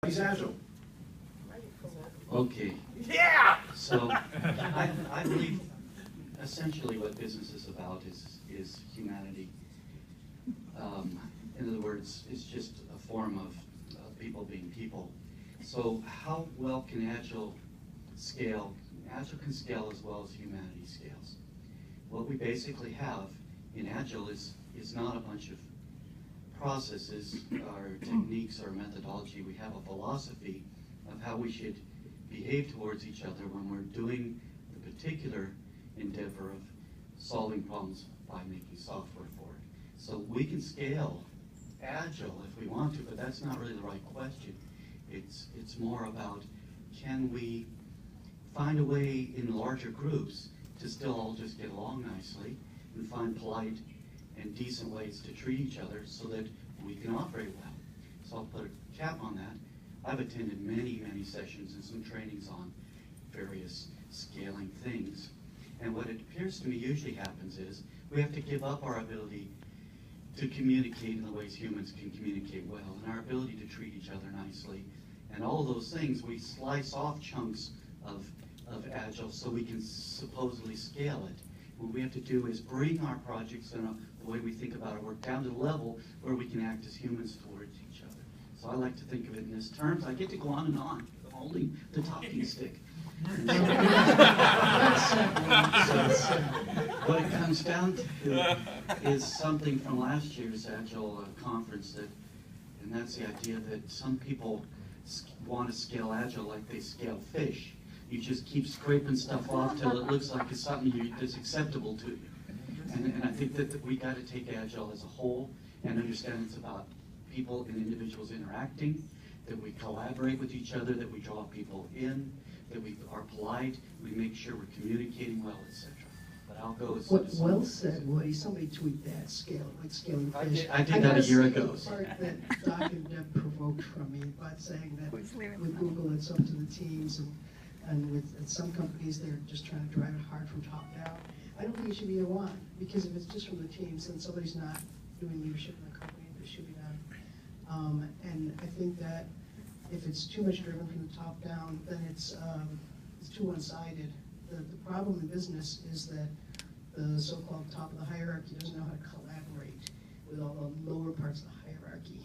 He's Agile. Okay. Yeah! So I believe essentially what business is about is humanity. In other words, it's just a form of people being people. So how well can Agile scale? Agile can scale as well as humanity scales. What we basically have in Agile is not a bunch of processes or techniques or methodology. We have a philosophy of how we should behave towards each other when we're doing the particular endeavor of solving problems by making software for it. So we can scale Agile if we want to, but that's not really the right question. It's more about, can we find a way in larger groups to still all just get along nicely and find polite and decent ways to treat each other so that we can operate well. So I'll put a cap on that. I've attended many, many sessions and some trainings on various scaling things. And what it appears to me usually happens is we have to give up our ability to communicate in the ways humans can communicate well, and our ability to treat each other nicely. And all of those things, we slice off chunks of Agile so we can supposedly scale it. What we have to do is bring our projects and the way we think about our work down to the level where we can act as humans towards each other. So I like to think of it in this terms. I get to go on and on, holding the talking stick. So what it comes down to is something from last year's Agile conference, and that's the idea that some people want to scale Agile like they scale fish. You just keep scraping stuff off till it looks like it's something that's acceptable to you. And I think that we got to take Agile as a whole and understand it's about people and individuals interacting, that we collaborate with each other, that we draw people in, that we are polite, we make sure we're communicating well, etc. But I'll go as well said, Woody. Somebody tweet that, like scaling fish. I did that a year ago. The part that Doc and Deb provoked from me by saying that with Google it's up to the teams, and with some companies they're just trying to drive it hard from top down. I don't think it should be either one, because if it's just from the teams, then somebody's not doing leadership in the company. There should be none. And I think that if it's too much driven from the top down, then it's too one-sided. The problem in business is that the so-called top of the hierarchy doesn't know how to collaborate with all the lower parts of the hierarchy.